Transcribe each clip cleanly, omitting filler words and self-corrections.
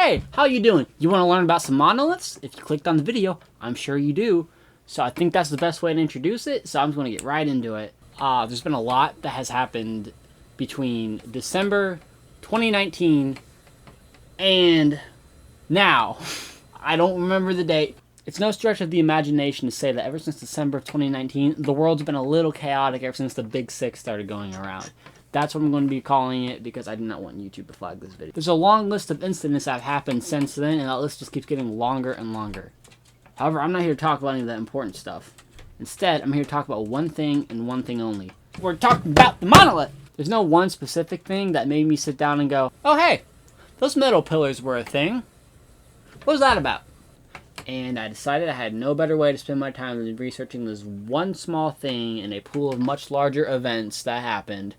Hey, how you doing? You want to learn about some monoliths? If you clicked on the video, I'm sure you do. So I think that's the best way to introduce it, so I'm just going to get right into it. There's been a lot that has happened between December 2019 and now. I don't remember the date. It's no stretch of the imagination to say that ever since December of 2019, the world's been a little chaotic ever since the Big Six started going around. That's what I'm going to be calling it because I do not want YouTube to flag this video. There's a long list of incidents that have happened since then, and that list just keeps getting longer and longer. However, I'm not here to talk about any of that important stuff. Instead, I'm here to talk about one thing and one thing only. We're talking about the monolith! There's no one specific thing that made me sit down and go, oh hey, those metal pillars were a thing. What was that about? And I decided I had no better way to spend my time than researching this one small thing in a pool of much larger events that happened.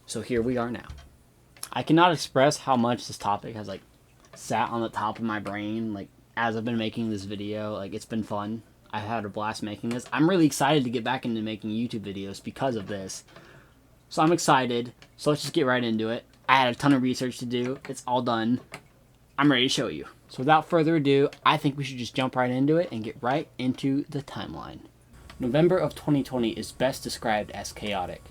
So here we are now. I cannot express how much this topic has sat on the top of my brain as I've been making this video. It's been fun. I've had a blast making this. I'm really excited to get back into making YouTube videos because of this. So I'm excited. So let's just get right into it. I had a ton of research to do. It's all done. I'm ready to show you. So without further ado, I think we should just jump right into it and get right into the timeline. November of 2020 is best described as chaotic.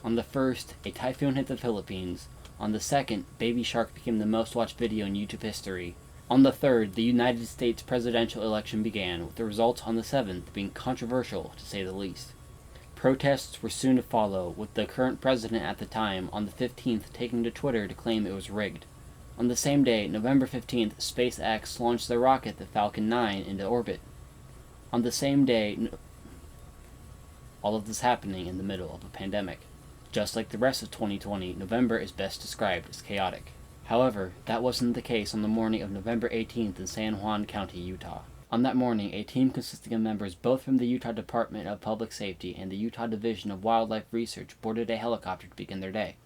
On the 1st, a typhoon hit the Philippines. On the 2nd, Baby Shark became the most watched video in YouTube history. On the 3rd, the United States presidential election began, with the results on the 7th being controversial, to say the least. Protests were soon to follow, with the current president at the time on the 15th taking to Twitter to claim it was rigged. On the same day, November 15th, SpaceX launched their rocket, the Falcon 9, into orbit. On the same day, all of this happening in the middle of a pandemic. Just like the rest of 2020, November is best described as chaotic. However, that wasn't the case on the morning of November 18th in San Juan County, Utah. On that morning, a team consisting of members both from the Utah Department of Public Safety and the Utah Division of Wildlife Research boarded a helicopter to begin their day.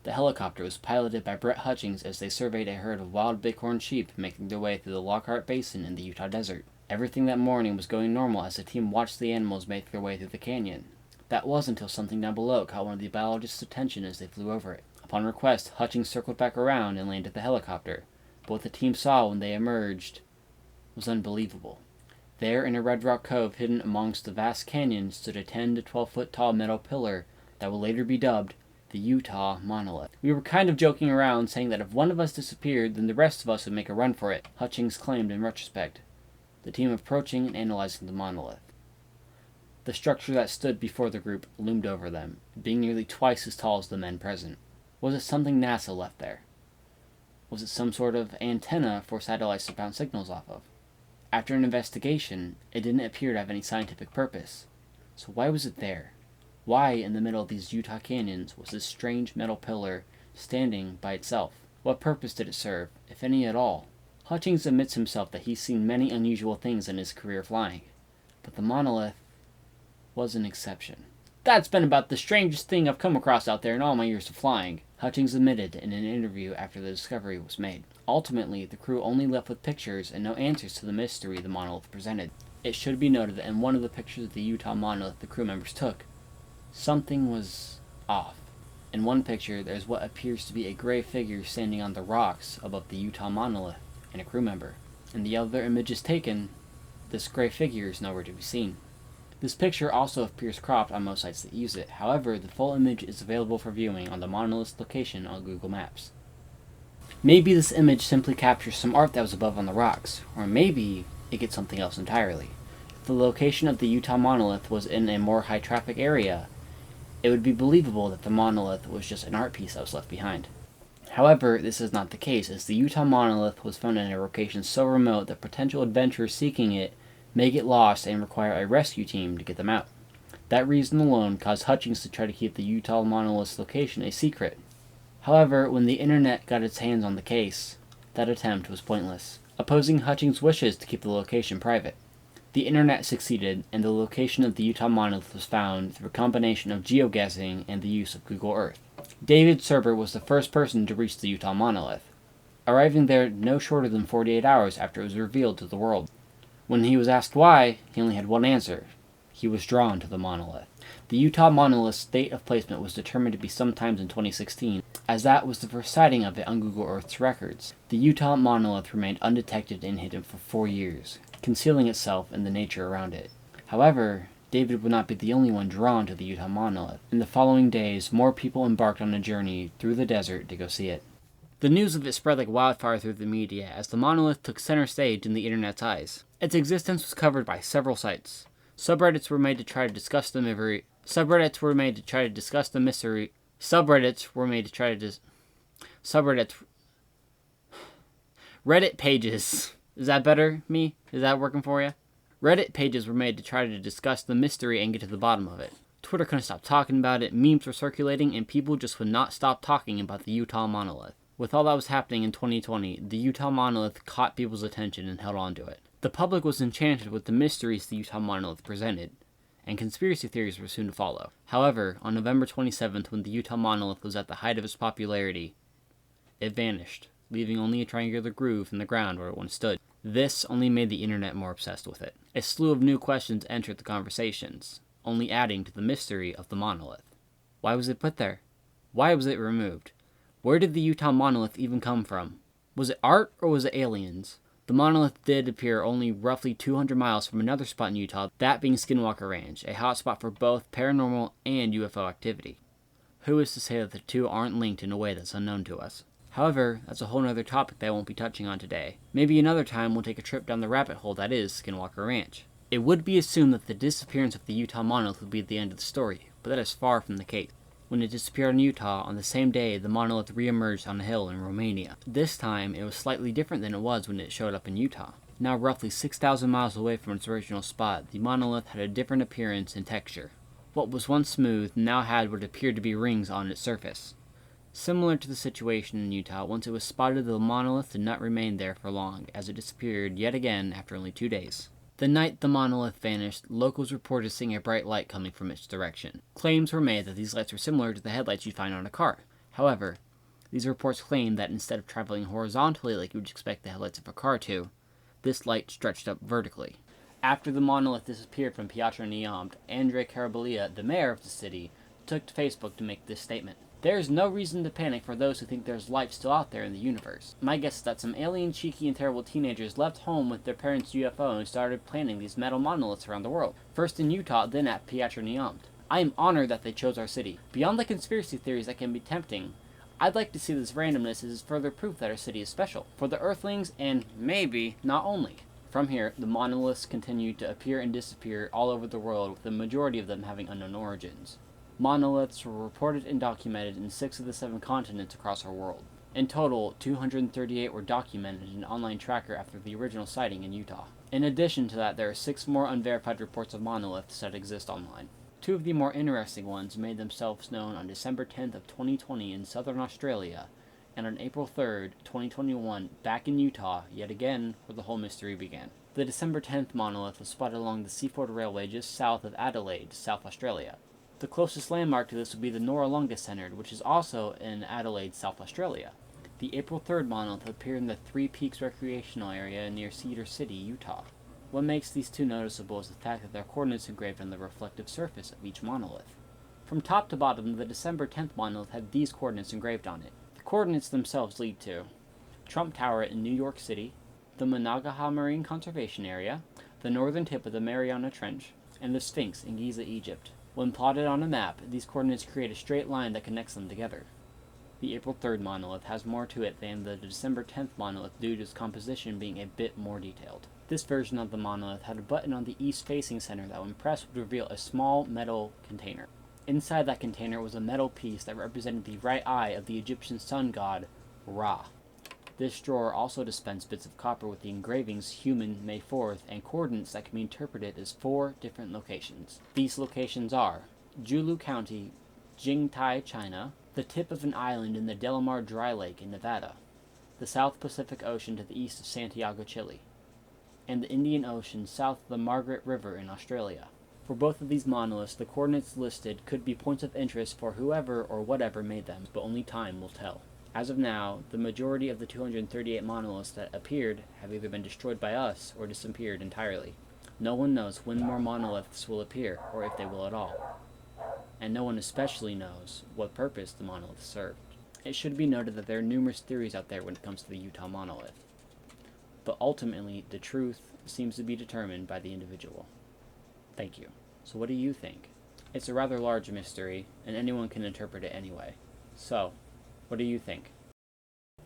The helicopter was piloted by Brett Hutchings as they surveyed a herd of wild bighorn sheep making their way through the Lockhart Basin in the Utah desert. Everything that morning was going normal as the team watched the animals make their way through the canyon. That was until something down below caught one of the biologists' attention as they flew over it. Upon request, Hutchings circled back around and landed the helicopter, but what the team saw when they emerged was unbelievable. There, in a red rock cove hidden amongst the vast canyon, stood a 10 to 12 foot tall metal pillar that would later be dubbed the Utah Monolith. We were kind of joking around, saying that if one of us disappeared, then the rest of us would make a run for it, Hutchings claimed in retrospect. The team approaching and analyzing the monolith. The structure that stood before the group loomed over them, being nearly twice as tall as the men present. Was it something NASA left there? Was it some sort of antenna for satellites to bounce signals off of? After an investigation, it didn't appear to have any scientific purpose. So why was it there? Why, in the middle of these Utah canyons, was this strange metal pillar standing by itself? What purpose did it serve, if any at all? Hutchings admits himself that he's seen many unusual things in his career flying, but the monolith was an exception. That's been about the strangest thing I've come across out there in all my years of flying, Hutchings admitted in an interview after the discovery was made. Ultimately, the crew only left with pictures and no answers to the mystery the monolith presented. It should be noted that in one of the pictures of the Utah monolith the crew members took, something was off. In one picture, there's what appears to be a gray figure standing on the rocks above the Utah monolith and a crew member. In the other images taken, this gray figure is nowhere to be seen. This picture also appears cropped on most sites that use it. However, the full image is available for viewing on the monolith's location on Google Maps. Maybe this image simply captures some art that was above on the rocks, or maybe it gets something else entirely. If the location of the Utah monolith was in a more high-traffic area, it would be believable that the monolith was just an art piece that was left behind. However, this is not the case, as the Utah monolith was found in a location so remote that potential adventurers seeking it may get lost and require a rescue team to get them out. That reason alone caused Hutchings to try to keep the Utah monolith's location a secret. However, when the internet got its hands on the case, that attempt was pointless, opposing Hutchings' wishes to keep the location private. The internet succeeded, and the location of the Utah monolith was found through a combination of geoguessing and the use of Google Earth. David Serber was the first person to reach the Utah monolith, arriving there no shorter than 48 hours after it was revealed to the world. When he was asked why, he only had one answer: he was drawn to the monolith. The Utah Monolith's date of placement was determined to be sometimes in 2016, as that was the first sighting of it on Google Earth's records. The Utah Monolith remained undetected and hidden for 4 years, concealing itself in the nature around it. However, David would not be the only one drawn to the Utah Monolith. In the following days, more people embarked on a journey through the desert to go see it. The news of it spread like wildfire through the media as the monolith took center stage in the internet's eyes. Its existence was covered by several sites. Subreddits were made to try to discuss the mystery. Reddit pages. Is that better, me? Is that working for you? Reddit pages were made to try to discuss the mystery and get to the bottom of it. Twitter couldn't stop talking about it, memes were circulating, and people just would not stop talking about the Utah Monolith. With all that was happening in 2020, the Utah Monolith caught people's attention and held on to it. The public was enchanted with the mysteries the Utah Monolith presented, and conspiracy theories were soon to follow. However, on November 27th, when the Utah Monolith was at the height of its popularity, it vanished, leaving only a triangular groove in the ground where it once stood. This only made the internet more obsessed with it. A slew of new questions entered the conversations, only adding to the mystery of the monolith. Why was it put there? Why was it removed? Where did the Utah Monolith even come from? Was it art or was it aliens? The monolith did appear only roughly 200 miles from another spot in Utah, that being Skinwalker Ranch, a hotspot for both paranormal and UFO activity. Who is to say that the two aren't linked in a way that's unknown to us? However, that's a whole nother topic that I won't be touching on today. Maybe another time we'll take a trip down the rabbit hole that is Skinwalker Ranch. It would be assumed that the disappearance of the Utah Monolith would be the end of the story, but that is far from the case. When it disappeared in Utah, on the same day, the monolith re-emerged on a hill in Romania. This time, it was slightly different than it was when it showed up in Utah. Now roughly 6,000 miles away from its original spot, the monolith had a different appearance and texture. What was once smooth now had what appeared to be rings on its surface. Similar to the situation in Utah, once it was spotted, the monolith did not remain there for long, as it disappeared yet again after only 2 days. The night the monolith vanished, locals reported seeing a bright light coming from its direction. Claims were made that these lights were similar to the headlights you'd find on a car. However, these reports claimed that instead of traveling horizontally like you would expect the headlights of a car to, this light stretched up vertically. After the monolith disappeared from Piatra Neamht, Andrei Karabalia, the mayor of the city, took to Facebook to make this statement. There is no reason to panic for those who think there's life still out there in the universe. My guess is that some alien, cheeky, and terrible teenagers left home with their parents' UFO and started planting these metal monoliths around the world. First in Utah, then at Piatra Neamht. I am honored that they chose our city. Beyond the conspiracy theories that can be tempting, I'd like to see this randomness as further proof that our city is special. For the Earthlings, and maybe not only. From here, the monoliths continued to appear and disappear all over the world, with the majority of them having unknown origins. Monoliths were reported and documented in 6 of the 7 continents across our world. In total, 238 were documented in an online tracker after the original sighting in Utah. In addition to that, there are 6 more unverified reports of monoliths that exist online. 2 of the more interesting ones made themselves known on December 10th of 2020 in southern Australia, and on April 3rd, 2021, back in Utah, yet again, where the whole mystery began. The December 10th monolith was spotted along the Seaford Railway just south of Adelaide, South Australia. The closest landmark to this would be the Noarlunga Centre, which is also in Adelaide, South Australia. The April 3rd monolith appeared in the Three Peaks recreational area near Cedar City, Utah. What makes these two noticeable is the fact that there are coordinates engraved on the reflective surface of each monolith. From top to bottom, the December 10th monolith had these coordinates engraved on it. The coordinates themselves lead to Trump Tower in New York City, the Monongahela Marine Conservation Area, the northern tip of the Mariana Trench, and the Sphinx in Giza, Egypt. When plotted on a map, these coordinates create a straight line that connects them together. The April 3rd monolith has more to it than the December 10th monolith due to its composition being a bit more detailed. This version of the monolith had a button on the east-facing center that when pressed would reveal a small metal container. Inside that container was a metal piece that represented the right eye of the Egyptian sun god, Ra. This drawer also dispensed bits of copper with the engravings Human, May 4th, and coordinates that can be interpreted as 4 different locations. These locations are Julu County, Jingtai, China, the tip of an island in the Delamar Dry Lake in Nevada, the South Pacific Ocean to the east of Santiago, Chile, and the Indian Ocean south of the Margaret River in Australia. For both of these monoliths, the coordinates listed could be points of interest for whoever or whatever made them, but only time will tell. As of now, the majority of the 238 monoliths that appeared have either been destroyed by us or disappeared entirely. No one knows when more monoliths will appear, or if they will at all. And no one especially knows what purpose the monoliths served. It should be noted that there are numerous theories out there when it comes to the Utah monolith. But ultimately, the truth seems to be determined by the individual. Thank you. So what do you think? It's a rather large mystery, and anyone can interpret it anyway. So, what do you think?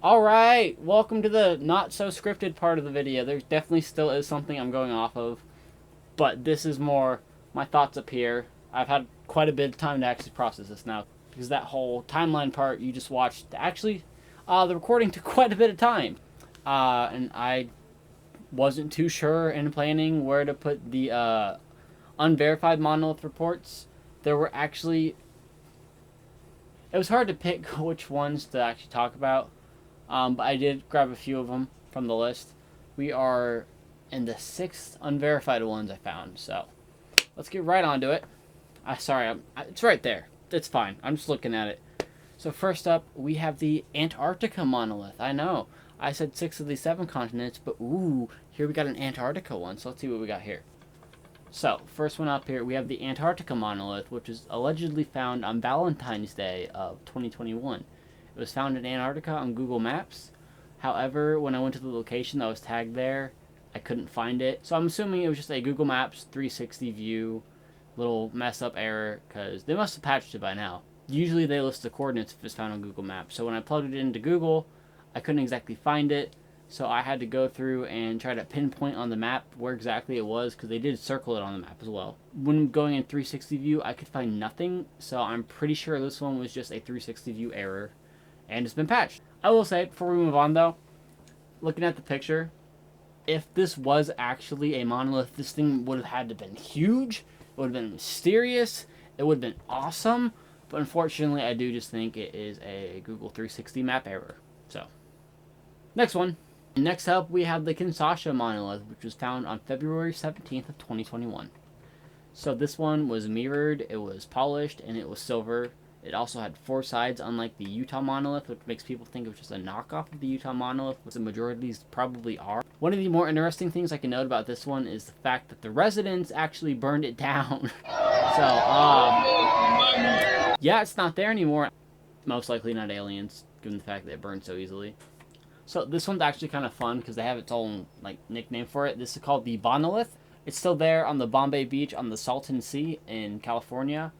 Alright, welcome to the not-so-scripted part of the video. There definitely still is something I'm going off of, but this is more my thoughts up here. I've had quite a bit of time to actually process this now, because that whole timeline part you just watched, actually, the recording took quite a bit of time. And I wasn't too sure in planning where to put the unverified monolith reports. There were actually... It was hard to pick which ones to actually talk about, but I did grab a few of them from the list. We are in the 6th unverified ones I found, so let's get right onto it. It's right there. It's fine. I'm just looking at it. So first up, we have the Antarctica monolith. I know, I said 6 of the 7 continents, but ooh, here we got an Antarctica one, so let's see what we got here. So, first one up here, we have the Antarctica monolith, which was allegedly found on Valentine's Day of 2021. It was found in Antarctica on Google Maps. However, when I went to the location that was tagged there, I couldn't find it. So I'm assuming it was just a Google Maps 360 view, little mess up error, because they must have patched it by now. Usually they list the coordinates if it's found on Google Maps. So when I plugged it into Google, I couldn't exactly find it. So I had to go through and try to pinpoint on the map where exactly it was, because they did circle it on the map as well. When going in 360 view, I could find nothing, so I'm pretty sure this one was just a 360 view error, and it's been patched. I will say, before we move on though, looking at the picture, if this was actually a monolith, this thing would have had to have been huge, it would have been mysterious, it would have been awesome, but unfortunately I do just think it is a Google 360 map error. So, next one. Next up, we have the Kinshasa monolith, which was found on February 17th of 2021. So this one was mirrored, it was polished, and it was silver. It also had 4 sides, unlike the Utah monolith, which makes people think it was just a knockoff of the Utah monolith, which the majority of these probably are. One of the more interesting things I can note about this one is the fact that the residents actually burned it down. So, yeah, it's not there anymore. Most likely not aliens, given the fact that it burned so easily. So this one's actually kind of fun because they have its own nickname for it. This is called the Monolith. It's still there on the Bombay Beach on the Salton Sea in California.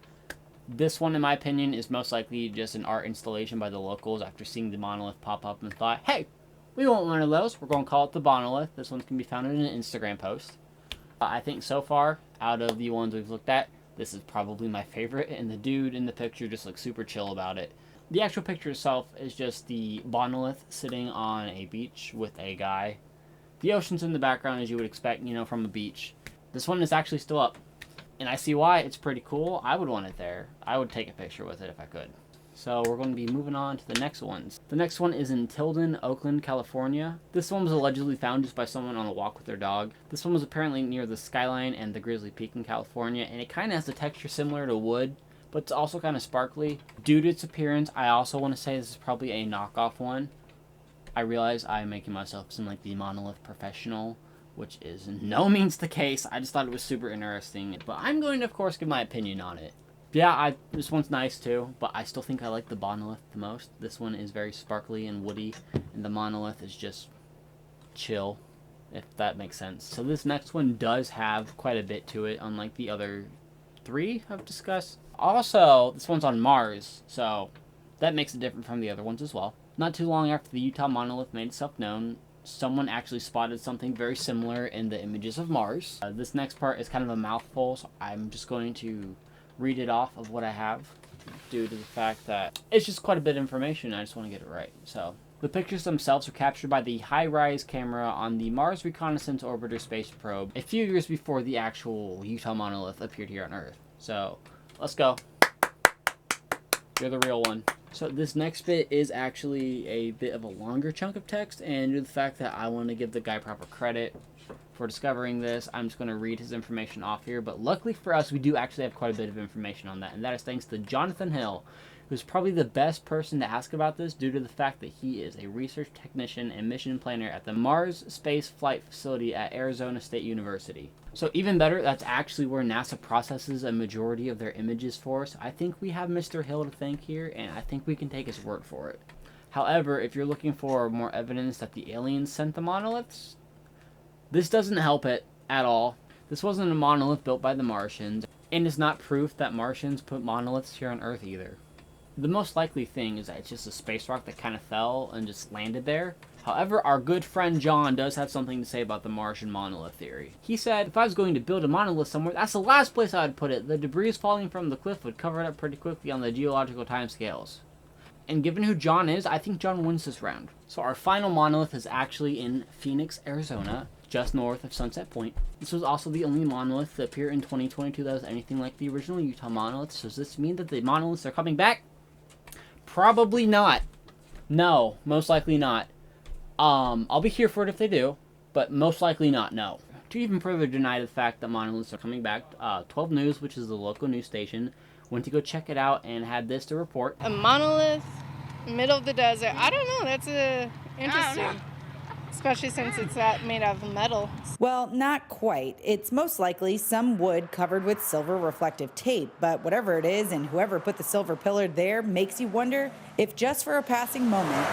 This one, in my opinion, is most likely just an art installation by the locals after seeing the monolith pop up and thought, hey, we want one of those. We're going to call it the Monolith. This one can be found in an Instagram post. I think so far, out of the ones we've looked at, this is probably my favorite, and the dude in the picture just looks super chill about it. The actual picture itself is just the monolith sitting on a beach with a guy. The ocean's in the background, as you would expect, from a beach. This one is actually still up, and I see why. It's pretty cool. I would want it there. I would take a picture with it if I could. So we're going to be moving on to the next ones. The next one is in Tilden, Oakland, California. This one was allegedly found just by someone on a walk with their dog. This one was apparently near the skyline and the Grizzly Peak in California, and it kind of has a texture similar to wood, but it's also kind of sparkly. Due to its appearance, I also want to say this is probably a knockoff one. I realize I'm making myself seem like the monolith professional, which is in no means the case. I just thought it was super interesting, but I'm going to, of course, give my opinion on it. Yeah, this one's nice too, but I still think I like the monolith the most. This one is very sparkly and woody, and the monolith is just chill, if that makes sense. So this next one does have quite a bit to it, unlike the other 3 I've discussed. Also, this one's on Mars, so that makes it different from the other ones as well. Not too long after the Utah monolith made itself known, someone actually spotted something very similar in the images of Mars. This next part is kind of a mouthful, so I'm just going to read it off of what I have, due to the fact that it's just quite a bit of information. I just want to get it right. So, the pictures themselves were captured by the high-rise camera on the Mars Reconnaissance Orbiter space probe a few years before the actual Utah monolith appeared here on Earth. So, let's go. You're the real one. So this next bit is actually a bit of a longer chunk of text, and due to the fact that I want to give the guy proper credit for discovering this, I'm just going to read his information off here. But luckily for us, we do actually have quite a bit of information on that, and that is thanks to Jonathan Hill. who's probably the best person to ask about this due to the fact that he is a research technician and mission planner at the Mars Space Flight Facility at Arizona State University. So even better, that's actually where NASA processes a majority of their images for us. I think we have Mr. Hill to thank here, and I think we can take his word for it. However, if you're looking for more evidence that the aliens sent the monoliths, this doesn't help it at all. This wasn't a monolith built by the Martians, and it's not proof that Martians put monoliths here on Earth either. The most likely thing is that it's just a space rock that kind of fell and just landed there. However, our good friend John does have something to say about the Martian monolith theory. He said, if I was going to build a monolith somewhere, that's the last place I would put it. The debris falling from the cliff would cover it up pretty quickly on the geological timescales. And given who John is, I think John wins this round. So our final monolith is actually in Phoenix, Arizona, just north of Sunset Point. This was also the only monolith to appear in 2022 that was anything like the original Utah Monolith. So does this mean that the monoliths are coming back? Probably not. No, most likely not. I'll be here for it if they do, but most likely not, no. To even further deny the fact that monoliths are coming back, 12 News, which is the local news station, went to go check it out and had this to report. A monolith, middle of the desert. I don't know, that's interesting. Especially since it's made out of metal. Well, not quite. It's most likely some wood covered with silver reflective tape, but whatever it is and whoever put the silver pillar there makes you wonder if just for a passing moment,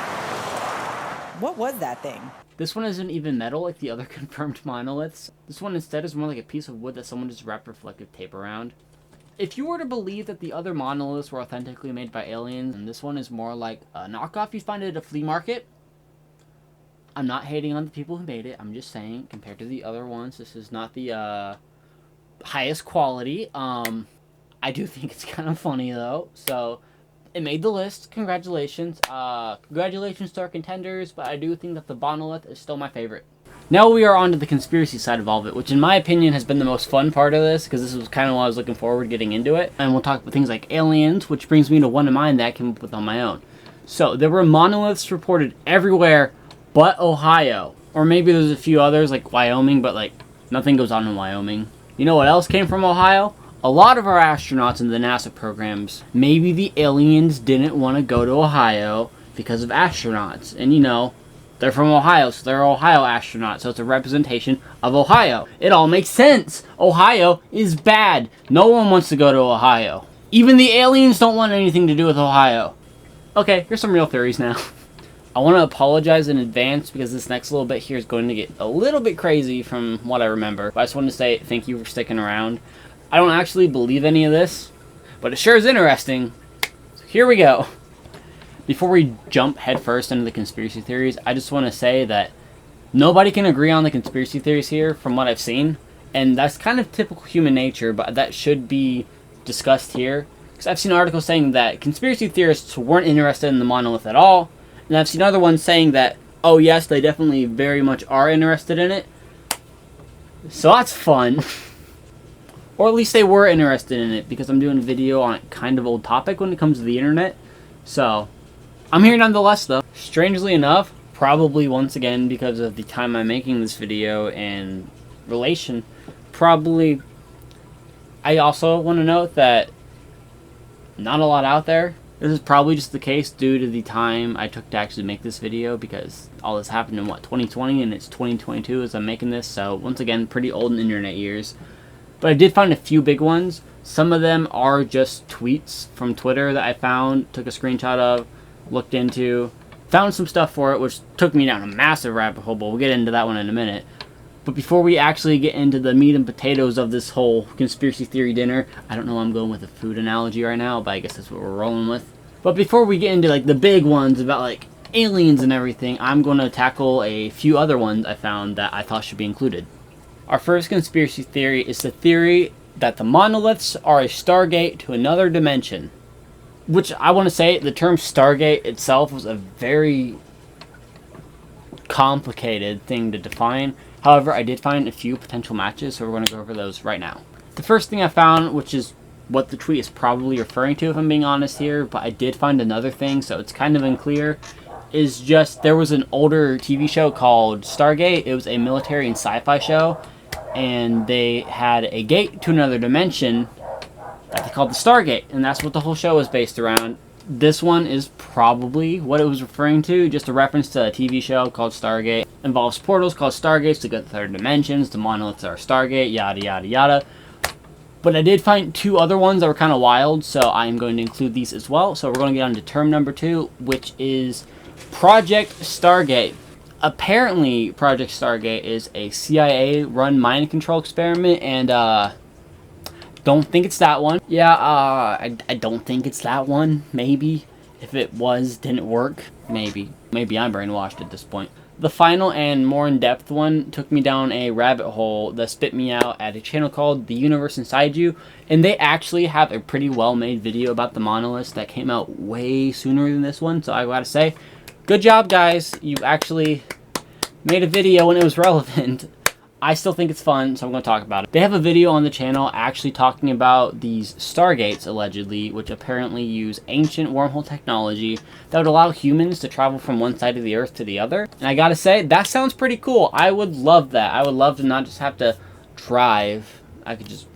what was that thing? This one isn't even metal like the other confirmed monoliths. This one instead is more like a piece of wood that someone just wrapped reflective tape around. If you were to believe that the other monoliths were authentically made by aliens, and this one is more like a knockoff you'd find at a flea market, I'm not hating on the people who made it. I'm just saying, compared to the other ones, this is not the highest quality. I do think it's kind of funny, though. So, it made the list. Congratulations. Congratulations to our contenders, but I do think that the monolith is still my favorite. Now we are on to the conspiracy side of all of it, which in my opinion has been the most fun part of this, because this was kind of what I was looking forward to getting into it. And we'll talk about things like aliens, which brings me to one of mine that I came up with on my own. So, there were monoliths reported everywhere but Ohio. Or maybe there's a few others like Wyoming, but like nothing goes on in Wyoming. You know what else came from Ohio? A lot of our astronauts in the NASA programs. Maybe the aliens didn't want to go to Ohio because of astronauts. And you know, they're from Ohio, so they're Ohio astronauts, so it's a representation of Ohio. It all makes sense. Ohio is bad. No one wants to go to Ohio. Even the aliens don't want anything to do with Ohio. Okay, here's some real theories now. I want to apologize in advance because this next little bit here is going to get a little bit crazy from what I remember. But I just wanted to say thank you for sticking around. I don't actually believe any of this, but it sure is interesting. So here we go. Before we jump headfirst into the conspiracy theories, I just want to say that nobody can agree on the conspiracy theories here from what I've seen. And that's kind of typical human nature, but that should be discussed here. Because I've seen articles saying that conspiracy theorists weren't interested in the monolith at all. And I've seen other ones saying that, oh yes, they definitely very much are interested in it. So that's fun. Or at least they were interested in it, because I'm doing a video on a kind of old topic when it comes to the internet. So, I'm here nonetheless though. Strangely enough, probably once again because of the time I'm making this video and relation, probably, I also want to note that not a lot out there. This is probably just the case due to the time I took to actually make this video, because all this happened in, 2020, and it's 2022 as I'm making this, so once again, pretty old in internet years. But I did find a few big ones. Some of them are just tweets from Twitter that I found, took a screenshot of, looked into, found some stuff for it, which took me down a massive rabbit hole, but we'll get into that one in a minute. But before we actually get into the meat and potatoes of this whole conspiracy theory dinner, I don't know why I'm going with a food analogy right now, but I guess that's what we're rolling with. But before we get into like the big ones about like aliens and everything, I'm going to tackle a few other ones I found that I thought should be included. Our first conspiracy theory is the theory that the monoliths are a stargate to another dimension. Which I want to say, the term stargate itself was a very complicated thing to define. However, I did find a few potential matches, so we're going to go over those right now. The first thing I found, which is what the tweet is probably referring to if I'm being honest here, but I did find another thing, so it's kind of unclear, is just there was an older TV show called Stargate. It was a military and sci-fi show, and they had a gate to another dimension that they called the Stargate, and that's what the whole show was based around. This one is probably what it was referring to, just a reference to a TV show called Stargate. Involves portals called Stargates to go to third dimensions. The monoliths are Stargate, yada yada yada. But I did find 2 other ones that were kind of wild, so I am going to include these as well. So we're going to get on to term number 2, which is Project Stargate. Apparently, Project Stargate is a CIA-run mind control experiment, and don't think it's that one. Yeah, I don't think it's that one. Maybe. If it was, didn't work. Maybe. Maybe I'm brainwashed at this point. The final and more in-depth one took me down a rabbit hole that spit me out at a channel called The Universe Inside You. And they actually have a pretty well-made video about the monoliths that came out way sooner than this one. So I gotta say, good job, guys. You actually made a video when it was relevant. I still think it's fun, so I'm going to talk about it. They have a video on the channel actually talking about these Stargates, allegedly, which apparently use ancient wormhole technology that would allow humans to travel from one side of the Earth to the other. And I gotta say, that sounds pretty cool. I would love that. I would love to not just have to drive. I could just...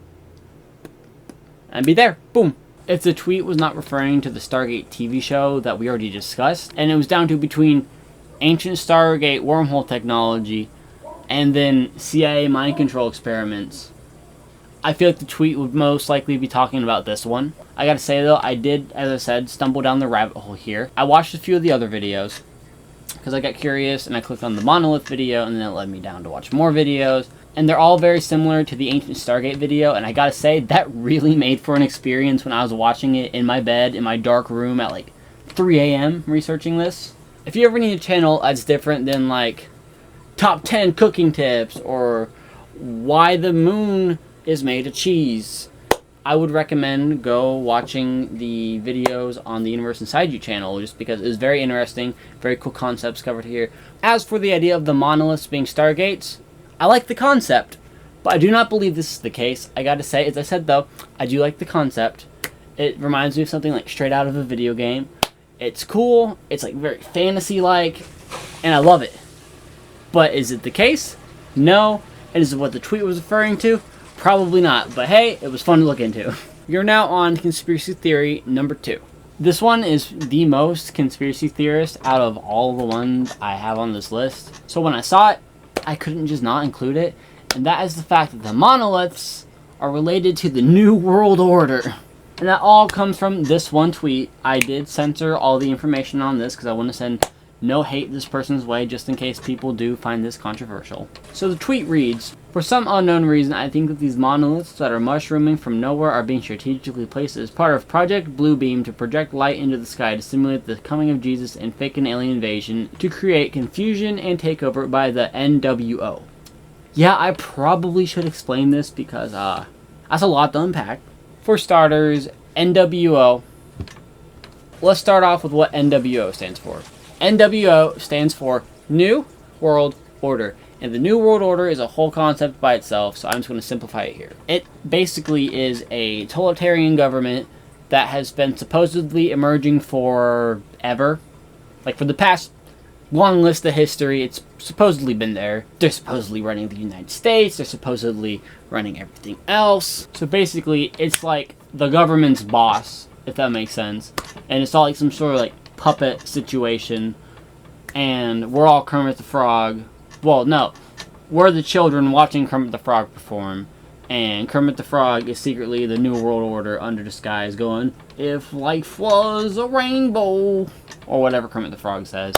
and be there. Boom. If the tweet was not referring to the Stargate TV show that we already discussed, and it was down to between ancient Stargate wormhole technology and then CIA mind control experiments, I feel like the tweet would most likely be talking about this one. I gotta say though, I did, as I said, stumble down the rabbit hole here. I watched a few of the other videos because I got curious and I clicked on the Monolith video, and then it led me down to watch more videos. And they're all very similar to the Ancient Stargate video, and I gotta say, that really made for an experience when I was watching it in my bed, in my dark room at like 3 a.m. researching this. If you ever need a channel that's different than like top 10 cooking tips or why the moon is made of cheese, I would recommend go watching the videos on the Universe Inside You channel, just because it's very interesting, very cool concepts covered here. As for the idea of the monoliths being Stargates, I like the concept, but I do not believe this is the case. I gotta say, as I said though, I do like the concept. It reminds me of something like straight out of a video game. It's cool, it's like very fantasy-like, and I love it. But is it the case? No. And is it what the tweet was referring to? Probably not. But hey, it was fun to look into. You're now on conspiracy theory number 2. This one is the most conspiracy theorist out of all the ones I have on this list. So when I saw it, I couldn't just not include it. And that is the fact that the monoliths are related to the New World Order. And that all comes from this one tweet. I did censor all the information on this because I want to send no hate this person's way, just in case people do find this controversial. So the tweet reads, "For some unknown reason, I think that these monoliths that are mushrooming from nowhere are being strategically placed as part of Project Bluebeam to project light into the sky to simulate the coming of Jesus and fake an alien invasion to create confusion and takeover by the NWO." Yeah, I probably should explain this because that's a lot to unpack. For starters, NWO. Let's start off with what NWO stands for. NWO stands for New World Order. And the New World Order is a whole concept by itself, so I'm just going to simplify it here. It basically is a totalitarian government that has been supposedly emerging forever. Like for the past long list of history, it's supposedly been there. They're supposedly running the United States. They're supposedly running everything else. So basically, it's like the government's boss, if that makes sense. And it's all like some sort of like puppet situation, and we're all Kermit the Frog. Well, no, we're the children watching Kermit the Frog perform, and Kermit the Frog is secretly the New World Order under disguise going, "If life was a rainbow," or whatever Kermit the Frog says.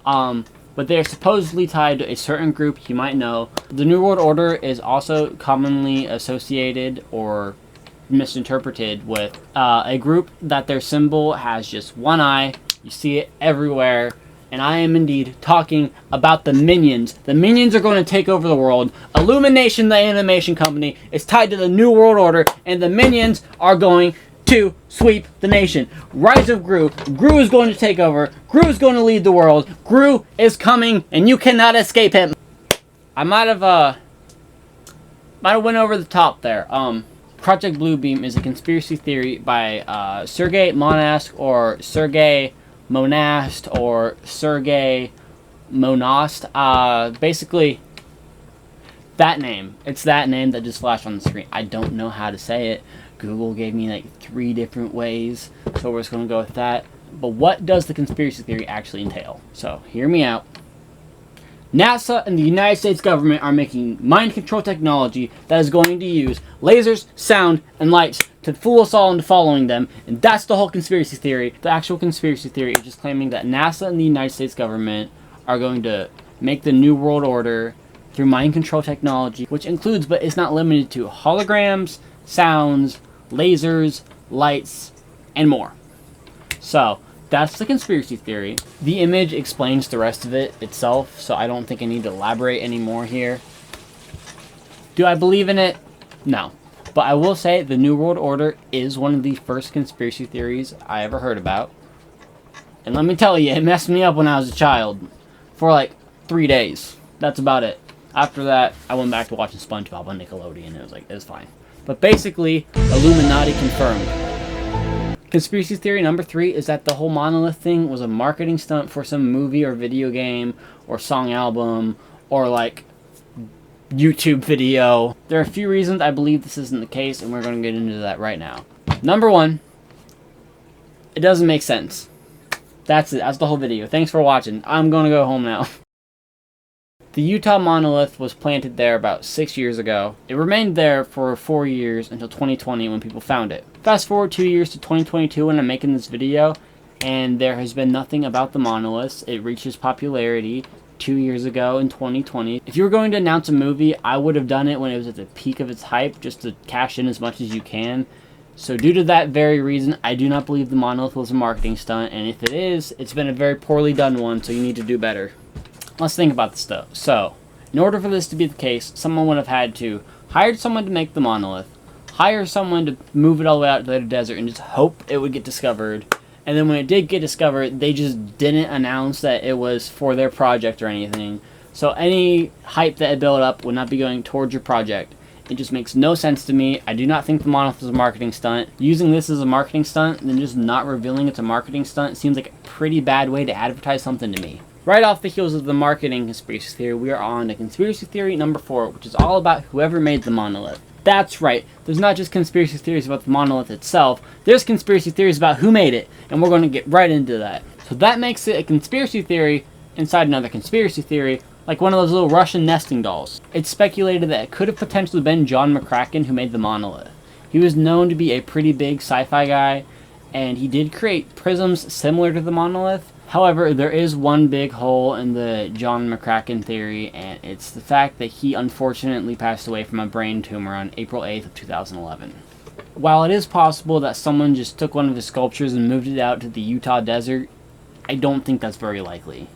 But they are supposedly tied to a certain group you might know. The New World Order is also commonly associated or misinterpreted with a group that their symbol has just one eye. You see it everywhere. And I am indeed talking about the Minions. The Minions are going to take over the world. Illumination, the animation company, is tied to the New World Order. And the Minions are going to sweep the nation. Rise of Gru. Gru is going to take over. Gru is going to lead the world. Gru is coming, and you cannot escape him. I might have went over the top there. Project Bluebeam is a conspiracy theory by Sergei Monast or Sergei Monast or Sergei Monost. Basically, that name. It's that name that just flashed on the screen. I don't know how to say it. Google gave me like 3 different ways, so we're just going to go with that. But what does the conspiracy theory actually entail? So, hear me out. NASA and the United States government are making mind control technology that is going to use lasers, sound, and lights to fool us all into following them, and that's the whole conspiracy theory. The actual conspiracy theory is just claiming that NASA and the United States government are going to make the New World Order through mind control technology, which includes, but is not limited to, holograms, sounds, lasers, lights, and more. So, that's the conspiracy theory. The image explains the rest of it itself, so I don't think I need to elaborate anymore here. Do I believe in it? No. But I will say the New World Order is one of the first conspiracy theories I ever heard about. And let me tell you, it messed me up when I was a child. For like 3 days. That's about it. After that, I went back to watching SpongeBob on Nickelodeon. It was like, it's fine. But basically, Illuminati confirmed. Conspiracy theory number 3 is that the whole Monolith thing was a marketing stunt for some movie or video game or song album or like YouTube video. There are a few reasons I believe this isn't the case, and we're going to get into that right now. Number 1, it doesn't make sense. That's it. That's the whole video. Thanks for watching. I'm going to go home now. The Utah Monolith was planted there about 6 years ago. It remained there for 4 years until 2020 when people found it. Fast forward 2 years to 2022 when I'm making this video, and there has been nothing about the monoliths. It reached its popularity 2 years ago in 2020. If you were going to announce a movie, I would have done it when it was at the peak of its hype, just to cash in as much as you can. So due to that very reason, I do not believe the monolith was a marketing stunt, and if it is, it's been a very poorly done one, so you need to do better. Let's think about this though. So, in order for this to be the case, someone would have had to hire someone to make the monolith, hire someone to move it all the way out to the desert, and just hope it would get discovered. And then when it did get discovered, they just didn't announce that it was for their project or anything. So any hype that had built up would not be going towards your project. It just makes no sense to me. I do not think the monolith is a marketing stunt. Using this as a marketing stunt and then just not revealing it's a marketing stunt seems like a pretty bad way to advertise something to me. Right off the heels of the marketing conspiracy theory, we are on to conspiracy theory number 4, which is all about whoever made the monolith. That's right, there's not just conspiracy theories about the monolith itself, there's conspiracy theories about who made it, and we're going to get right into that. So that makes it a conspiracy theory inside another conspiracy theory, like one of those little Russian nesting dolls. It's speculated that it could have potentially been John McCracken who made the monolith. He was known to be a pretty big sci-fi guy, and he did create prisms similar to the monolith. However, there is one big hole in the John McCracken theory, and it's the fact that he unfortunately passed away from a brain tumor on April 8th of 2011. While it is possible that someone just took one of his sculptures and moved it out to the Utah desert, I don't think that's very likely.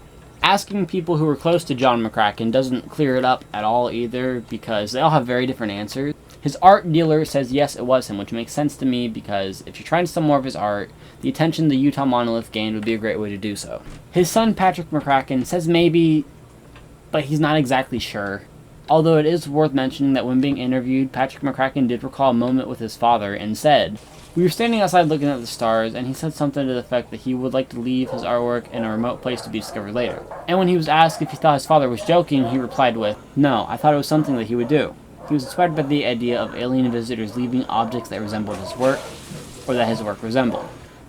Asking people who were close to John McCracken doesn't clear it up at all either, because they all have very different answers. His art dealer says yes, it was him, which makes sense to me because if you're trying to sell more of his art, the attention the Utah Monolith gained would be a great way to do so. His son Patrick McCracken says maybe, but he's not exactly sure. Although it is worth mentioning that when being interviewed, Patrick McCracken did recall a moment with his father and said, "We were standing outside looking at the stars, and he said something to the effect that he would like to leave his artwork in a remote place to be discovered later." And when he was asked if he thought his father was joking, he replied with, "No, I thought it was something that he would do." He was inspired by the idea of alien visitors leaving objects that resembled his work, or that his work resembled.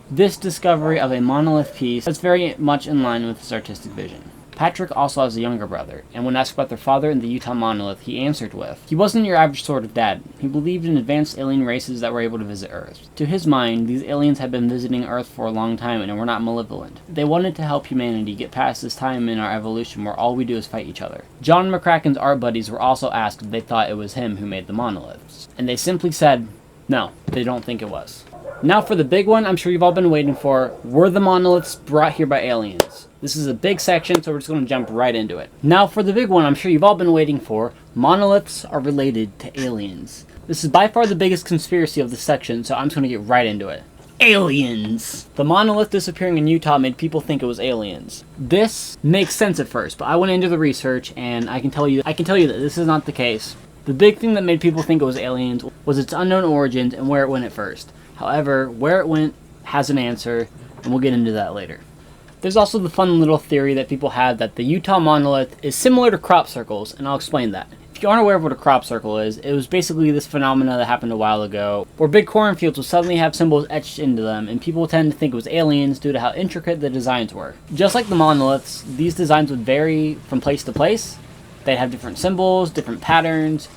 This discovery of a monolith piece is very much in line with his artistic vision. Patrick also has a younger brother, and when asked about their father and the Utah Monolith, he answered with, "He wasn't your average sort of dad. He believed in advanced alien races that were able to visit Earth. To his mind, these aliens had been visiting Earth for a long time and were not malevolent. They wanted to help humanity get past this time in our evolution where all we do is fight each other." John McCracken's art buddies were also asked if they thought it was him who made the monoliths, and they simply said, no, they don't think it was. Now for the big one I'm sure you've all been waiting for. Were the monoliths brought here by aliens? This is a big section, so we're just going to jump right into it. Now for the big one I'm sure you've all been waiting for. Monoliths are related to aliens. This is by far the biggest conspiracy of this section, so I'm just going to get right into it. Aliens! The monolith disappearing in Utah made people think it was aliens. This makes sense at first, but I went into the research and I can tell you that this is not the case. The big thing that made people think it was aliens was its unknown origins and where it went at first. However, where it went has an answer, and we'll get into that later. There's also the fun little theory that people have that the Utah Monolith is similar to crop circles, and I'll explain that. If you aren't aware of what a crop circle is, it was basically this phenomena that happened a while ago, where big cornfields would suddenly have symbols etched into them, and people tend to think it was aliens due to how intricate the designs were. Just like the monoliths, these designs would vary from place to place. They'd have different symbols, different patterns,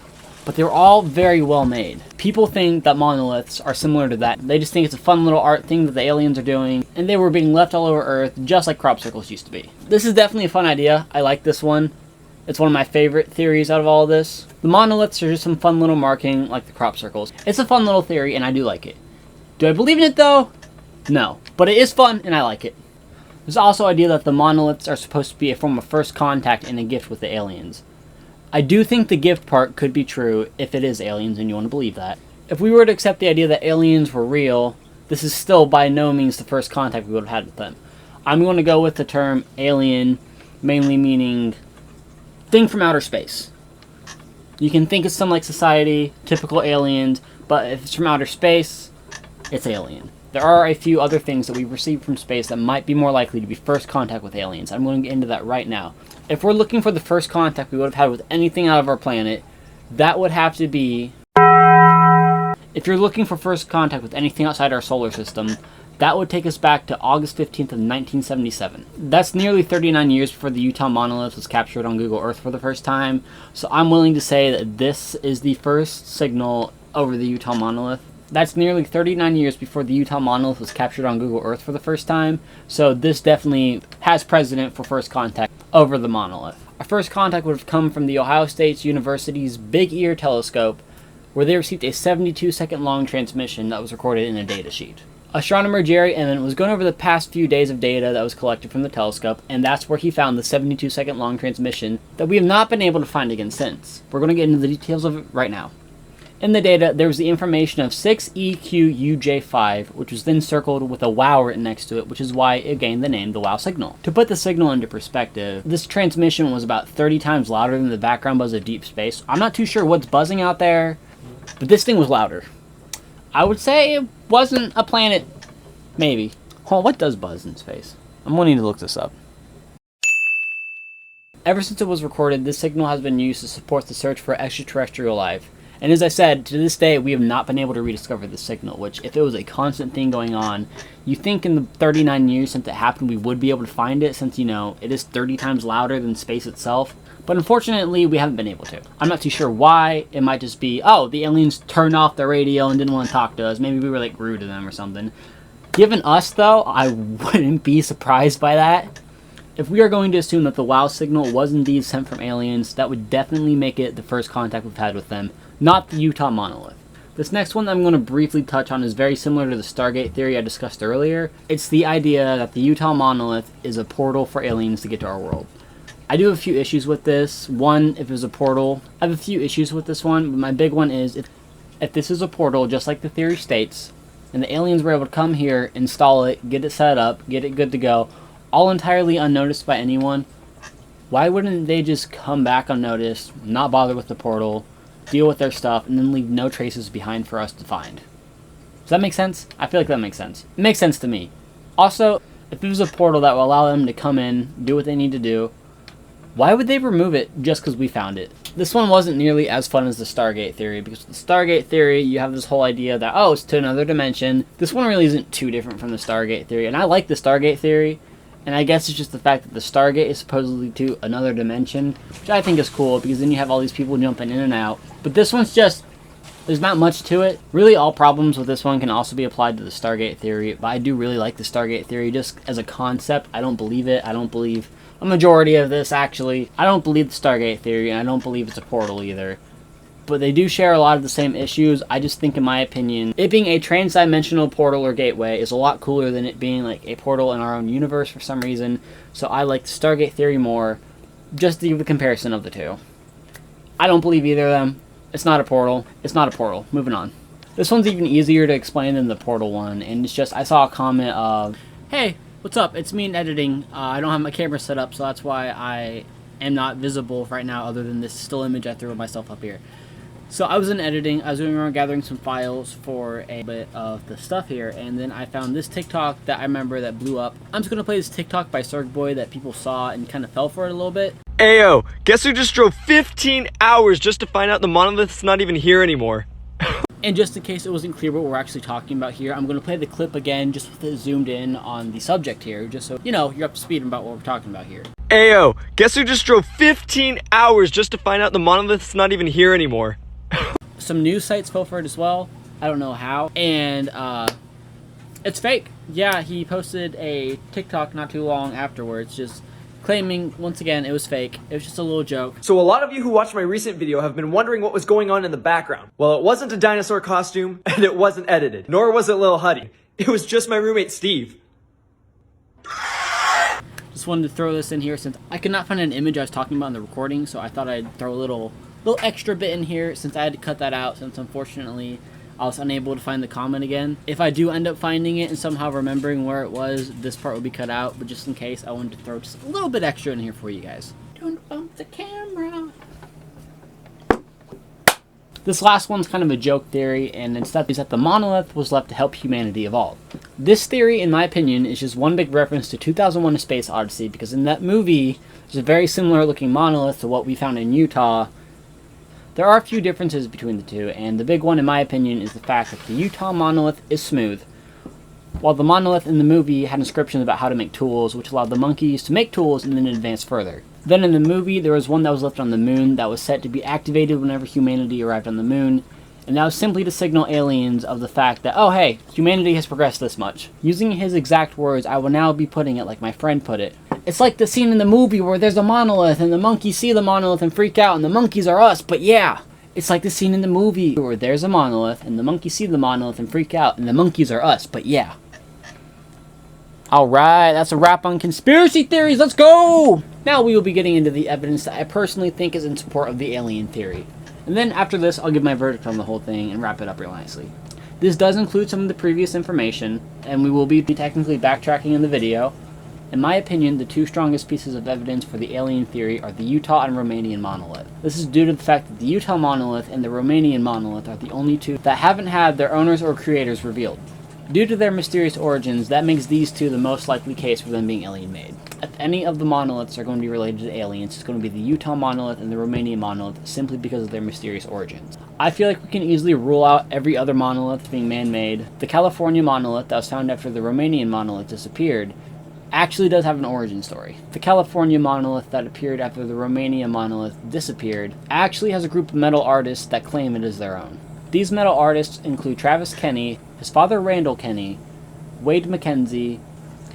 but they were all very well made. People think that monoliths are similar to that. They just think it's a fun little art thing that the aliens are doing, and they were being left all over Earth just like crop circles used to be. This is definitely a fun idea. I like this one. It's one of my favorite theories out of all of this. The monoliths are just some fun little marking like the crop circles. It's a fun little theory and I do like it. Do I believe in it though? No. But it is fun and I like it. There's also the idea that the monoliths are supposed to be a form of first contact and a gift with the aliens. I do think the gift part could be true if it is aliens and you want to believe that. If we were to accept the idea that aliens were real, this is still by no means the first contact we would have had with them. I'm going to go with the term alien, mainly meaning thing from outer space. You can think of some like society, typical aliens, but if it's from outer space, it's alien. There are a few other things that we've received from space that might be more likely to be first contact with aliens. I'm going to get into that right now. If we're looking for the first contact we would have had with anything out of our planet, that would have to be... If you're looking for first contact with anything outside our solar system, that would take us back to August 15th of 1977. That's nearly 39 years before the Utah Monolith was captured on Google Earth for the first time, so I'm willing to say that this is the first signal over the Utah Monolith. That's nearly 39 years before the Utah Monolith was captured on Google Earth for the first time, so this definitely has precedent for first contact over the monolith. Our first contact would have come from the Ohio State University's Big Ear telescope, where they received a 72-second long transmission that was recorded in a datasheet. Astronomer Jerry Emmett was going over the past few days of data that was collected from the telescope, and that's where he found the 72-second long transmission that we have not been able to find again since. We're going to get into the details of it right now. In the data, there was the information of 6EQUJ5, which was then circled with a wow written next to it, which is why it gained the name the wow signal. To put the signal into perspective, this transmission was about 30 times louder than the background buzz of deep space. I'm not too sure what's buzzing out there, but this thing was louder. I would say it wasn't a planet. Maybe. Hold on, what does buzz in space? I'm wanting to look this up. Ever since it was recorded, this signal has been used to support the search for extraterrestrial life. And as I said, to this day, we have not been able to rediscover this signal, which, if it was a constant thing going on, you think in the 39 years since it happened, we would be able to find it, since, you know, it is 30 times louder than space itself. But unfortunately, we haven't been able to. I'm not too sure why. It might just be, oh, the aliens turned off their radio and didn't want to talk to us. Maybe we were, like, rude to them or something. Given us, though, I wouldn't be surprised by that. If we are going to assume that the WOW signal was indeed sent from aliens, that would definitely make it the first contact we've had with them, not the Utah Monolith. This next one that I'm going to briefly touch on is very similar to the Stargate theory I discussed earlier. It's the idea that the Utah Monolith is a portal for aliens to get to our world. I do have a few issues with this. One, if it was a portal. I have a few issues with this one, but my big one is if this is a portal, just like the theory states, and the aliens were able to come here, install it, get it set up, get it good to go, all entirely unnoticed by anyone, why wouldn't they just come back unnoticed, not bother with the portal, deal with their stuff, and then leave no traces behind for us to find? Does that make sense? I feel like that makes sense. It makes sense to me. Also, if it was a portal that will allow them to come in, do what they need to do, why would they remove it just because we found it? This one wasn't nearly as fun as the Stargate theory, because with the Stargate theory, you have this whole idea that, oh, it's to another dimension. This one really isn't too different from the Stargate theory, and I like the Stargate theory, and I guess it's just the fact that the Stargate is supposedly to another dimension, which I think is cool, because then you have all these people jumping in and out. But this one's just, there's not much to it. Really, all problems with this one can also be applied to the Stargate theory, but I do really like the Stargate theory just as a concept. I don't believe it. I don't believe a majority of this, actually. I don't believe the Stargate theory, and I don't believe it's a portal either. But they do share a lot of the same issues. I just think, in my opinion, it being a trans-dimensional portal or gateway is a lot cooler than it being like a portal in our own universe for some reason. So I like the Stargate theory more, just to give the comparison of the two. I don't believe either of them. It's not a portal. It's not a portal. Moving on. This one's even easier to explain than the portal one, and it's just, I saw a comment of, hey, what's up? It's me in editing. I don't have my camera set up, so that's why I am not visible right now, other than this still image I threw of myself up here. So I was in editing, I was doing around gathering some files for a bit of the stuff here, and then I found this TikTok that I remember that blew up. I'm just going to play this TikTok by Boy that people saw and kind of fell for it a little bit. Ayo, guess who just drove 15 hours just to find out the monolith's not even here anymore? And just in case it wasn't clear what we're actually talking about here, I'm going to play the clip again just with it zoomed in on the subject here, just so, you know, you're up to speed about what we're talking about here. Ayo, guess who just drove 15 hours just to find out the monolith's not even here anymore? Some news sites fell for it as well. I don't know how. And, it's fake. Yeah, he posted a TikTok not too long afterwards, just claiming, once again, it was fake. It was just a little joke. So a lot of you who watched my recent video have been wondering what was going on in the background. Well, it wasn't a dinosaur costume, and it wasn't edited. Nor was it Lil Huddy. It was just my roommate, Steve. Just wanted to throw this in here since I could not find an image I was talking about in the recording, so I thought I'd throw a little extra bit in here since I had to cut that out, since unfortunately I was unable to find the comment again. If I do end up finding it and somehow remembering where it was, this part will be cut out, but just in case, I wanted to throw just a little bit extra in here for you guys. Don't bump the camera. This last one's kind of a joke theory, and instead is that the monolith was left to help humanity evolve. This theory, in my opinion, is just one big reference to 2001: A Space Odyssey, because in that movie, there's a very similar looking monolith to what we found in Utah. There are a few differences between the two, and the big one, in my opinion, is the fact that the Utah monolith is smooth, while the monolith in the movie had inscriptions about how to make tools, which allowed the monkeys to make tools and then advance further. Then in the movie, there was one that was left on the moon that was set to be activated whenever humanity arrived on the moon, and that was simply to signal aliens of the fact that, oh hey, humanity has progressed this much. Using his exact words, I will now be putting it like my friend put it. It's like the scene in the movie where there's a monolith and the monkeys see the monolith and freak out and the monkeys are us, but yeah. It's like the scene in the movie where there's a monolith and the monkeys see the monolith and freak out and the monkeys are us, but yeah. Alright, that's a wrap on conspiracy theories, let's go! Now we will be getting into the evidence that I personally think is in support of the alien theory. And then after this, I'll give my verdict on the whole thing and wrap it up real nicely. This does include some of the previous information, and we will be technically backtracking in the video. In my opinion, the two strongest pieces of evidence for the alien theory are the Utah and Romanian monolith. This is due to the fact that the Utah monolith and the Romanian monolith are the only two that haven't had their owners or creators revealed. Due to their mysterious origins, that makes these two the most likely case for them being alien-made. If any of the monoliths are going to be related to aliens, it's going to be the Utah monolith and the Romanian monolith simply because of their mysterious origins. I feel like we can easily rule out every other monolith being man-made. The California monolith that was found after the Romanian monolith disappeared actually does have an origin story. The California monolith that appeared after the Romania monolith disappeared actually has a group of metal artists that claim it is their own. These metal artists include Travis Kenny, his father Randall Kenny, Wade McKenzie,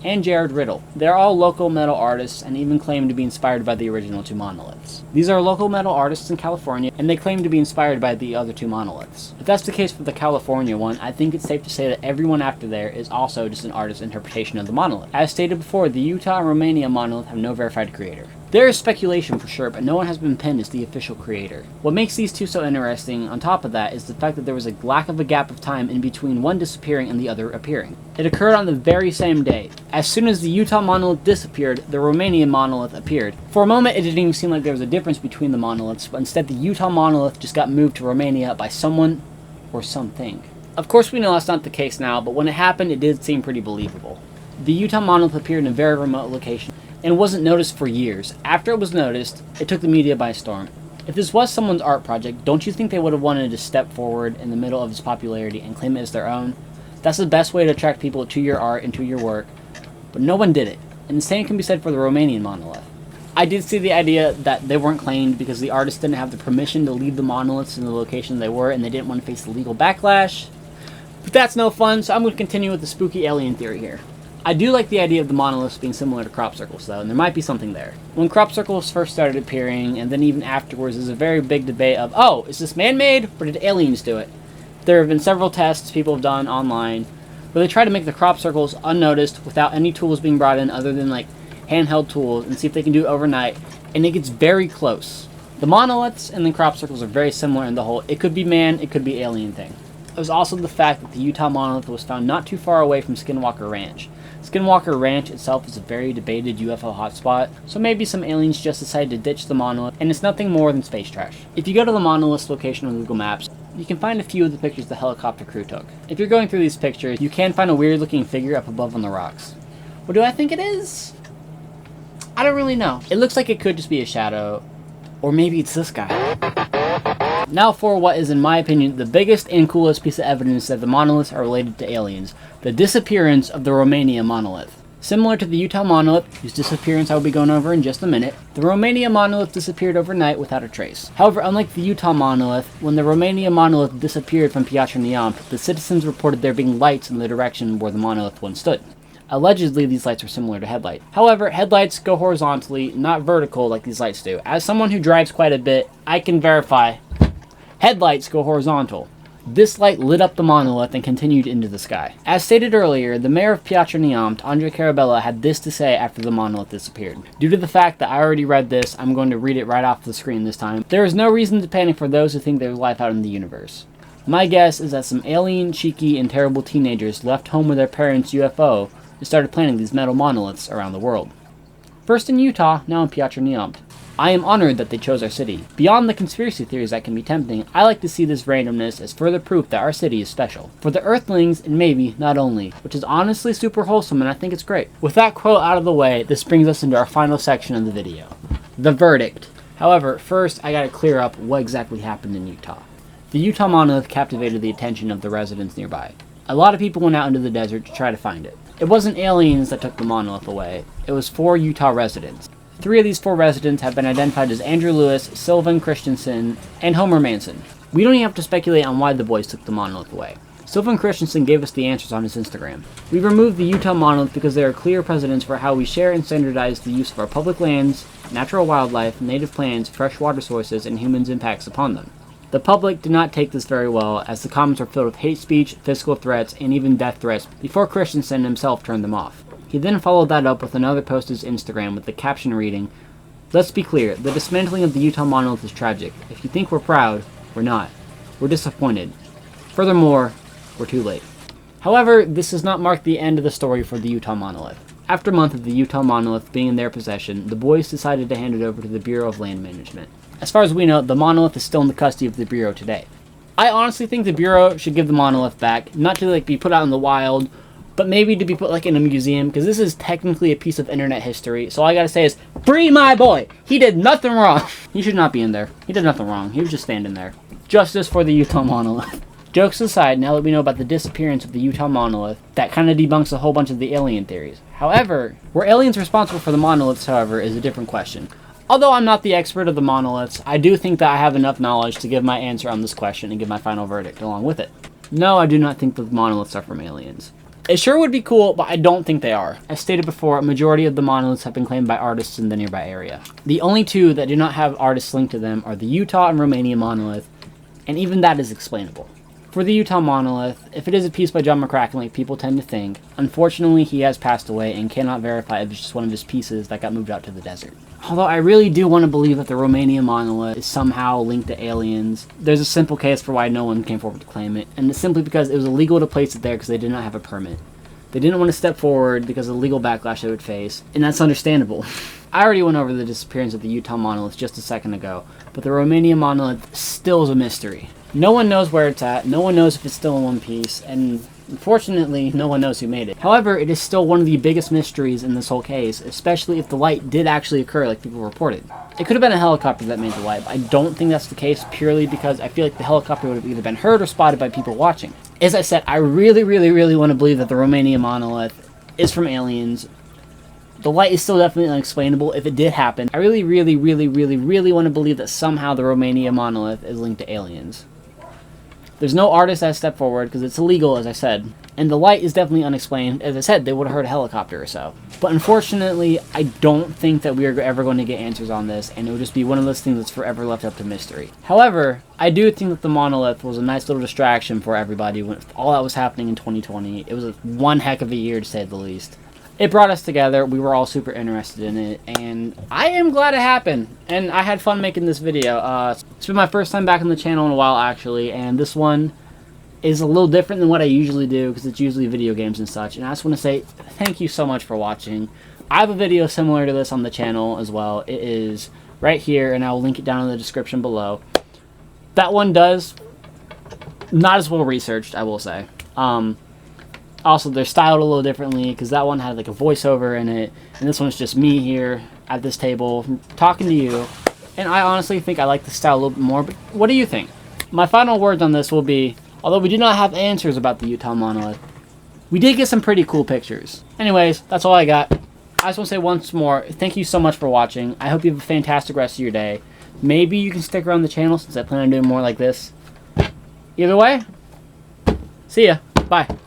and Jared Riddle. They're all local metal artists and even claim to be inspired by the original two monoliths. These are local metal artists in California, and they claim to be inspired by the other two monoliths. If that's the case for the California one, I think it's safe to say that everyone after there is also just an artist's interpretation of the monolith. As stated before, the Utah and Romania monolith have no verified creator. There is speculation for sure, but no one has been pinned as the official creator. What makes these two so interesting, on top of that, is the fact that there was a lack of a gap of time in between one disappearing and the other appearing. It occurred on the very same day. As soon as the Utah monolith disappeared, the Romanian monolith appeared. For a moment, it didn't even seem like there was a difference between the monoliths, but instead the Utah monolith just got moved to Romania by someone or something. Of course, we know that's not the case now, but when it happened, it did seem pretty believable. The Utah monolith appeared in a very remote location and wasn't noticed for years. After it was noticed, it took the media by storm. If this was someone's art project, don't you think they would have wanted to step forward in the middle of its popularity and claim it as their own? That's the best way to attract people to your art and to your work, but no one did it. And the same can be said for the Romanian monolith. I did see the idea that they weren't claimed because the artists didn't have the permission to leave the monoliths in the location they were, and they didn't want to face the legal backlash. But that's no fun, so I'm going to continue with the spooky alien theory here. I do like the idea of the monoliths being similar to crop circles, though, and there might be something there. When crop circles first started appearing, and then even afterwards, there's a very big debate of, oh, is this man-made, or did aliens do it? There have been several tests people have done online, where they try to make the crop circles unnoticed without any tools being brought in other than, like, handheld tools, and see if they can do it overnight, and it gets very close. The monoliths and the crop circles are very similar in the whole, it could be man, it could be alien thing. It was also the fact that the Utah monolith was found not too far away from Skinwalker Ranch. Skinwalker Ranch itself is a very debated UFO hotspot, so maybe some aliens just decided to ditch the monolith, and it's nothing more than space trash. If you go to the monolith's location on Google Maps, you can find a few of the pictures the helicopter crew took. If you're going through these pictures, you can find a weird looking figure up above on the rocks. What do I think it is? I don't really know. It looks like it could just be a shadow, or maybe it's this guy. Now for what is, in my opinion, the biggest and coolest piece of evidence that the monoliths are related to aliens, the disappearance of the Romania monolith. Similar to the Utah monolith, whose disappearance I will be going over in just a minute, the Romania monolith disappeared overnight without a trace. However, unlike the Utah monolith, when the Romania monolith disappeared from Piatra Neamț, the citizens reported there being lights in the direction where the monolith once stood. Allegedly, these lights are similar to headlights. However, headlights go horizontally, not vertical like these lights do. As someone who drives quite a bit, I can verify headlights go horizontal. This light lit up the monolith and continued into the sky. As stated earlier, the mayor of Piatra Neamț, Andre Carabella, had this to say after the monolith disappeared. Due to the fact that I already read this, I'm going to read it right off the screen this time. There is no reason to panic for those who think there's life out in the universe. My guess is that some alien, cheeky, and terrible teenagers left home with their parents' UFO and started planting these metal monoliths around the world. First in Utah, now in Piatra Neamț. I am honored that they chose our city. Beyond the conspiracy theories that can be tempting, I like to see this randomness as further proof that our city is special. For the Earthlings, and maybe not only, which is honestly super wholesome and I think it's great. With that quote out of the way, this brings us into our final section of the video. The verdict. However, first I gotta clear up what exactly happened in Utah. The Utah monolith captivated the attention of the residents nearby. A lot of people went out into the desert to try to find it. It wasn't aliens that took the monolith away, it was 4 Utah residents. 3 of these 4 residents have been identified as Andrew Lewis, Sylvan Christensen, and Homer Manson. We don't even have to speculate on why the boys took the monolith away. Sylvan Christensen gave us the answers on his Instagram. We removed the Utah monolith because there are clear precedents for how we share and standardize the use of our public lands, natural wildlife, native plants, fresh water sources, and humans' impacts upon them. The public did not take this very well, as the comments were filled with hate speech, physical threats, and even death threats before Christensen himself turned them off. He then followed that up with another post to his Instagram with the caption reading, "Let's be clear, the dismantling of the Utah monolith is tragic. If you think we're proud, we're not. We're disappointed. Furthermore, we're too late." However, this does not mark the end of the story for the Utah monolith. After a month of the Utah monolith being in their possession, the boys decided to hand it over to the Bureau of Land Management. As far as we know, the monolith is still in the custody of the Bureau today. I honestly think the Bureau should give the monolith back, not to be put out in the wild, but maybe to be put in a museum, because this is technically a piece of internet history. So all I gotta say is, free my boy! He did nothing wrong! He should not be in there. He did nothing wrong. He was just standing there. Justice for the Utah monolith. Jokes aside, now that we know about the disappearance of the Utah monolith, that kind of debunks a whole bunch of the alien theories. However, were aliens responsible for the monoliths, however, is a different question. Although I'm not the expert of the monoliths, I do think that I have enough knowledge to give my answer on this question and give my final verdict along with it. No, I do not think that the monoliths are from aliens. It sure would be cool, but I don't think they are. As stated before, a majority of the monoliths have been claimed by artists in the nearby area. The only 2 that do not have artists linked to them are the Utah and Romania monolith, and even that is explainable. For the Utah monolith, if it is a piece by John McCracken like people tend to think, unfortunately he has passed away and cannot verify if it's just one of his pieces that got moved out to the desert. Although I really do want to believe that the Romania monolith is somehow linked to aliens. There's a simple case for why no one came forward to claim it, and it's simply because it was illegal to place it there because they did not have a permit. They didn't want to step forward because of the legal backlash they would face, and that's understandable. I already went over the disappearance of the Utah monolith just a second ago, but the Romania monolith still is a mystery. No one knows where it's at, no one knows if it's still in one piece, and unfortunately, no one knows who made it. However, it is still one of the biggest mysteries in this whole case, especially if the light did actually occur like people reported. It could have been a helicopter that made the light, but I don't think that's the case purely because I feel like the helicopter would have either been heard or spotted by people watching. As I said, I really want to believe that the Romania monolith is from aliens. The light is still definitely unexplainable if it did happen. I really want to believe that somehow the Romania monolith is linked to aliens. There's no artist that has stepped forward because it's illegal, as I said. And the light is definitely unexplained. As I said, they would have heard a helicopter or so. But unfortunately, I don't think that we are ever going to get answers on this, and it would just be one of those things that's forever left up to mystery. However, I do think that the monolith was a nice little distraction for everybody with all that was happening in 2020. It was one heck of a year, to say the least. It brought us together, we were all super interested in it, and I am glad it happened, and I had fun making this video. It's been my first time back on the channel in a while, actually, and this one is a little different than what I usually do, because it's usually video games and such, and I just want to say thank you so much for watching. I have a video similar to this on the channel as well. It is right here, and I will link it down in the description below. That one does not as well researched, I will say. Also, they're styled a little differently because that one had like a voiceover in it, and this one's just me here. at this table, talking to you, and I honestly think I like the style a little bit more, but what do you think? My final words on this will be, although we do not have answers about the Utah Monolith, we did get some pretty cool pictures. Anyways, that's all I got. I just want to say once more, thank you so much for watching. I hope you have a fantastic rest of your day. Maybe you can stick around the channel since I plan on doing more like this. Either way, see ya. Bye.